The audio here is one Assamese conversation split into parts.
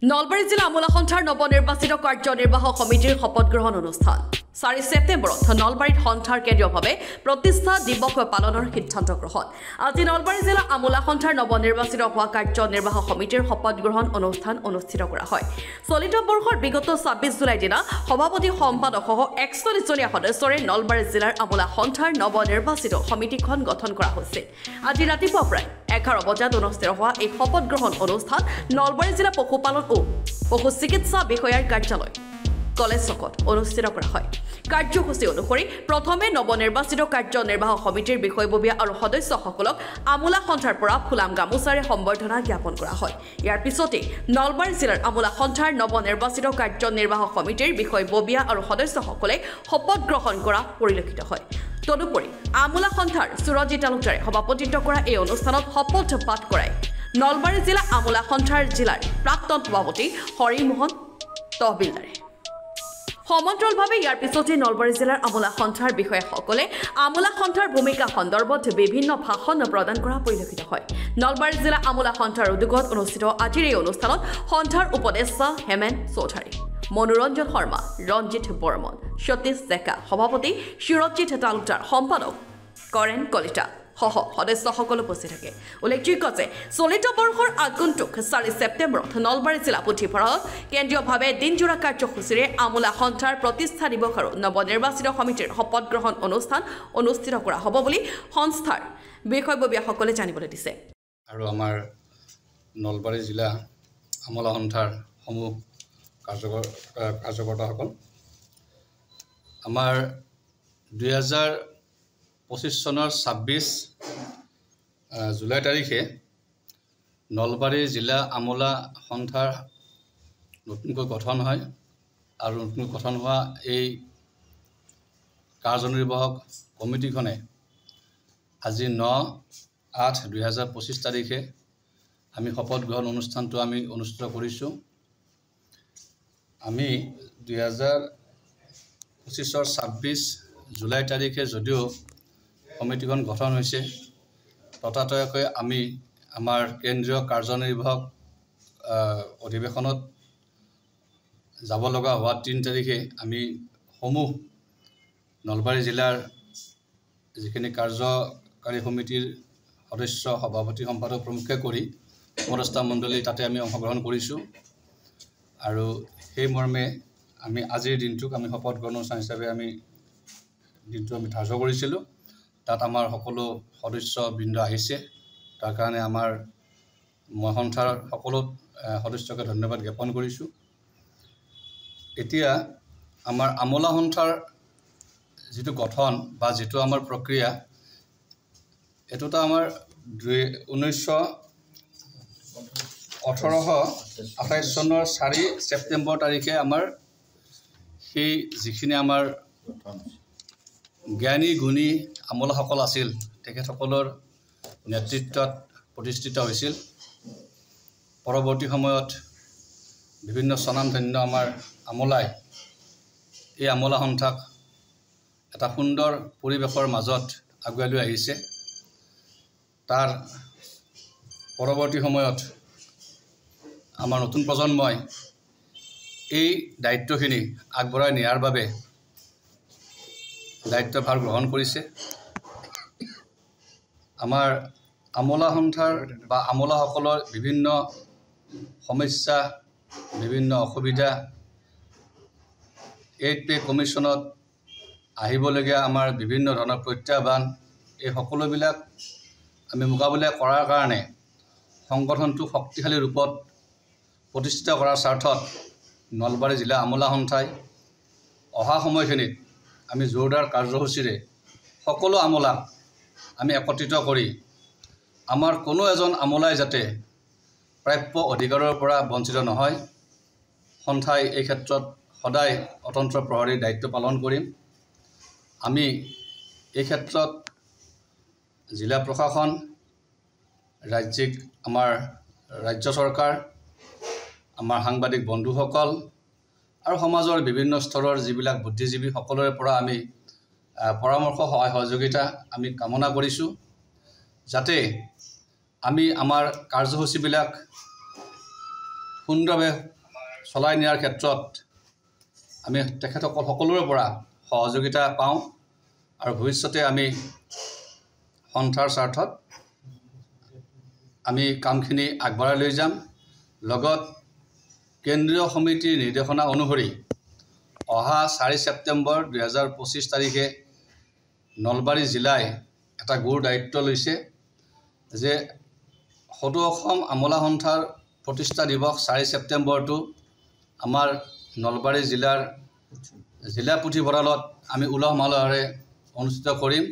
নলবাৰী জিলা আমোলা সন্থাৰ নৱনিৰ্বাচিত কাৰ্যনিৰ্বাহক সমিতিৰ শপত গ্ৰহণ অনুষ্ঠান 4 ছেপ্টেম্বৰত নলবাৰীত সন্থাৰ কেন্দ্ৰীয়ভাৱে প্ৰতিষ্ঠা দিৱস পালনৰ সিদ্ধান্ত গ্ৰহণ আজি নলবাৰী জিলা আমোলা সন্থাৰ নৱনিৰ্বাচিত হোৱা কাৰ্যনিৰ্বাহক সমিতিৰ শপত গ্ৰহণ অনুষ্ঠান অনুষ্ঠিত কৰা হয় চলিত বৰ্ষৰ বিগত 26 জুলাই দিনা সভাপতি সম্পাদক সহ 41 জনীয়া সদস্যৰে নলবাৰী জিলাৰ আমোলা সন্থাৰ নৱনিৰ্বাচিত সমিতিখন গঠন কৰা হৈছে আজি ৰাতিপুৱা প্ৰায় 11 বজাত অনুষ্ঠিত হোৱা এই শপত গ্ৰহণ অনুষ্ঠান নলবাৰী জিলা পশুপালন ও পশু চিকিৎসা বিষয়াৰ কাৰ্যালয় কলেজ চকত অনুষ্ঠিত কৰা হয় কাৰ্যসূচী অনুসৰি প্ৰথমে নৱনিৰ্বাচিত কাৰ্যনিৰ্বাহক সমিতিৰ বিষয়ববীয়া আৰু সদস্যসকলক আমোলা সন্থাৰ পৰা ফুলাম গামোচাৰে সম্বৰ্ধনা জ্ঞাপন কৰা হয় ইয়াৰ পিছতে নলবাৰী জিলাৰ আমোলা সন্থাৰ নৱনিৰ্বাচিত কাৰ্যনিৰ্বাহক সমিতিৰ বিষয়ববীয়া আৰু সদস্যসকলে শপত গ্ৰহণ কৰা পৰিলক্ষিত হয় তদুপৰি আমোলা সন্থাৰ সুৰজিত তালুকদাৰে সভাপতিত্ব কৰা এই অনুষ্ঠানত শপত পাঠ কৰায় নলবাৰী জিলা আমোলা সন্থাৰ জিলাৰ প্ৰাক্তন সভাপতি হৰিমোহন তহবিলদাৰে সমান্তৰালভাৱে ইয়াৰ পিছতে নলবাৰী জিলাৰ আমোলা সন্থাৰ বিষয়াসকলে আমোলা সন্থাৰ ভূমিকা সন্দৰ্ভত বিভিন্ন ভাষণ প্ৰদান কৰা পৰিলক্ষিত হয় নলবাৰী জিলা আমোলা সন্থাৰ উদ্যোগত অনুষ্ঠিত আজিৰ এই অনুষ্ঠানত সন্থাৰ উপদেষ্টা হেমেন চৌধুৰী মনোৰঞ্জন শৰ্মা ৰঞ্জিত বৰ্মন সতীশ ডেকা সভাপতি সুৰজিত তালুকদাৰ সম্পাদক কৰেণ কলিতা সহ সদস্যসকল উপস্থিত থাকে উল্লেখযোগ্য যে চলিত বৰ্ষৰ আগন্তুক 4 ছেপ্টেম্বৰত নলবাৰী জিলা পুথিভঁৰালত কেন্দ্ৰীয়ভাৱে দিনজোৰা কাৰ্যসূচীৰে আমোলা সন্থাৰ প্ৰতিষ্ঠা দিৱস আৰু নৱনিৰ্বাচিত সমিতিৰ শপত গ্ৰহণ অনুষ্ঠান অনুষ্ঠিত কৰা হ'ব বুলি সংস্থাৰ বিষয়ববীয়াসকলে জানিবলৈ দিছে আৰু আমাৰ নলবাৰী জিলা আমোলা সন্থাৰ সমূহ কাৰ্যকৰ্তাসকল আমাৰ 2025 চনৰ 26 জুলাই তাৰিখে নলবাৰী জিলা আমোলা সন্থাৰ নতুনকৈ গঠন হয় আৰু নতুন গঠন হোৱা এই কাৰ্যনিৰ্বাহক কমিটিখনে আজি 9/8/2025 তাৰিখে আমি শপত গ্ৰহণ অনুষ্ঠানটো আমি অনুষ্ঠিত কৰিছোঁ আমি 2025 26 জুলাই তাৰিখে যদিও কমিটিখন গঠন হৈছে তথাতয়াকৈ আমি আমাৰ কেন্দ্ৰীয় কাৰ্যনিৰ্বাহক অধিৱেশনত যাব লগা হোৱা 3 তাৰিখে আমি সমূহ নলবাৰী জিলাৰ যিখিনি কাৰ্যকাৰী সমিতিৰ সদস্য সভাপতি সম্পাদক প্ৰমুখে কৰি উপদেষ্টা মণ্ডলী তাতে আমি অংশগ্ৰহণ কৰিছোঁ আৰু সেই মৰ্মে আমি আজিৰ দিনটোক আমি শপত গ্ৰহণ অনুষ্ঠান হিচাপে আমি দিনটো আমি ধাৰ্য কৰিছিলোঁ তাত আমাৰ সকলো সদস্যবৃন্দ আহিছে তাৰ কাৰণে আমাৰ মই সন্থাৰ সকলো সদস্যকে ধন্যবাদ জ্ঞাপন কৰিছোঁ এতিয়া আমাৰ আমোলা সন্থাৰ যিটো গঠন বা যিটো আমাৰ প্ৰক্ৰিয়া এটোটা আমাৰ 1828 চনৰ 4 ছেপ্টেম্বৰ তাৰিখে আমাৰ সেই যিখিনি আমাৰ জ্ঞানী গুণী আমোলাসকল আছিল তেখেতসকলৰ নেতৃত্বত প্ৰতিষ্ঠিত হৈছিল পৰৱৰ্তী সময়ত বিভিন্ন স্বনামধন্য আমাৰ আমোলাই এই আমোলা সন্থাক এটা সুন্দৰ পৰিৱেশৰ মাজত আগুৱাই লৈ আহিছে তাৰ পৰৱৰ্তী সময়ত আমাৰ নতুন প্ৰজন্মই এই দায়িত্বখিনি আগবঢ়াই নিয়াৰ বাবে দায়িত্বভাৰ গ্ৰহণ কৰিছে আমাৰ আমোলা সন্থাৰ বা আমোলাসকলৰ বিভিন্ন সমস্যা বিভিন্ন অসুবিধা 8 পে কমিশ্যনত আহিবলগীয়া আমাৰ বিভিন্ন ধৰণৰ প্ৰত্যাহ্বান এই সকলোবিলাক আমি মোকাবিলা কৰাৰ কাৰণে সংগঠনটো শক্তিশালী ৰূপত প্ৰতিষ্ঠিত কৰাৰ স্বাৰ্থত নলবাৰী জিলা আমোলা সন্থাই অহা সময়খিনিত আমি জোৰদাৰ কাৰ্যসূচীৰে সকলো আমোলাক আমি একত্ৰিত কৰি আমাৰ কোনো এজন আমোলাই যাতে প্ৰাপ্য অধিকাৰৰ পৰা বঞ্চিত নহয় সন্থাই এই ক্ষেত্ৰত সদায় অতন্ত্ৰ প্ৰহৰীৰ দায়িত্ব পালন কৰিম আমি এই ক্ষেত্ৰত জিলা প্ৰশাসন ৰাজ্যিক আমাৰ ৰাজ্য চৰকাৰ আমাৰ সাংবাদিক বন্ধুসকল আৰু সমাজৰ বিভিন্ন স্তৰৰ যিবিলাক বুদ্ধিজীৱী সকলোৰে পৰা আমি পৰামৰ্শ সহায় সহযোগিতা আমি কামনা কৰিছোঁ যাতে আমি আমাৰ কাৰ্যসূচীবিলাক সুন্দৰভাৱে চলাই নিয়াৰ ক্ষেত্ৰত আমি তেখেতসকল সকলোৰে পৰা সহযোগিতা পাওঁ আৰু ভৱিষ্যতে আমি সন্থাৰ স্বাৰ্থত আমি কামখিনি আগবঢ়াই লৈ যাম। লগত কেন্দ্ৰীয় সমিতিৰ নিৰ্দেশনা অনুসৰি অহা 4 ছেপ্টেম্বৰ 2025 তাৰিখে নলবাৰী জিলাই এটা গুৰু দায়িত্ব লৈছে যে সদৌ অসম আমোলা সন্থাৰ প্ৰতিষ্ঠা দিৱস 4 ছেপ্টেম্বৰটো আমাৰ নলবাৰী জিলাৰ জিলা পুথিভঁৰালত আমি উলহ মালহেৰে অনুষ্ঠিত কৰিম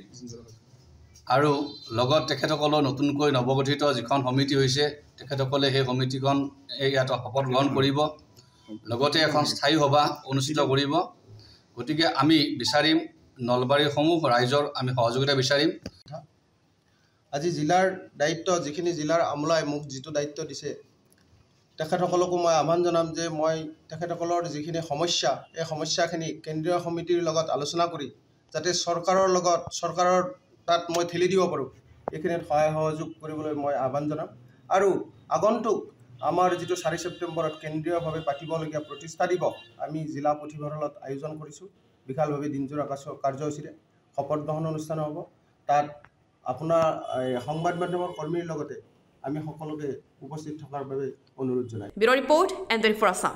আৰু লগত তেখেতসকলৰ নতুনকৈ নৱগঠিত যিখন সমিতি হৈছে তেখেতসকলে সেই সমিতিখন ইয়াত শপত গ্ৰহণ কৰিব, লগতে এখন স্থায়ী সভা অনুষ্ঠিত কৰিব। গতিকে আমি বিচাৰিম নলবাৰীৰ সমূহ ৰাইজৰ আমি সহযোগিতা বিচাৰিম। আজি জিলাৰ দায়িত্ব যিখিনি জিলাৰ আমোলাই মোক যিটো দায়িত্ব দিছে তেখেতসকলকো মই আহ্বান জনাম যে মই তেখেতসকলৰ যিখিনি সমস্যা এই সমস্যাখিনি কেন্দ্ৰীয় সমিতিৰ লগত আলোচনা কৰি যাতে চৰকাৰৰ তাত মই ঠেলি দিব পাৰোঁ এইখিনিত সহায় সহযোগ কৰিবলৈ মই আহ্বান জনাম। আৰু আগন্তুক আমাৰ যিটো 4 ছেপ্টেম্বৰত কেন্দ্ৰীয়ভাৱে পাতিবলগীয়া প্ৰতিষ্ঠা দিৱস আমি জিলা পুথিভঁৰালত আয়োজন কৰিছোঁ বিশালভাৱে দিনজোৰা কাৰ্যসূচীৰে শপত গ্ৰহণ অনুষ্ঠান হ'ব। তাত আপোনাৰ সংবাদ মাধ্যমৰ কৰ্মীৰ লগতে আমি সকলোকে উপস্থিত থকাৰ বাবে অনুৰোধ জনাই। Bureau' report, N24 Assam.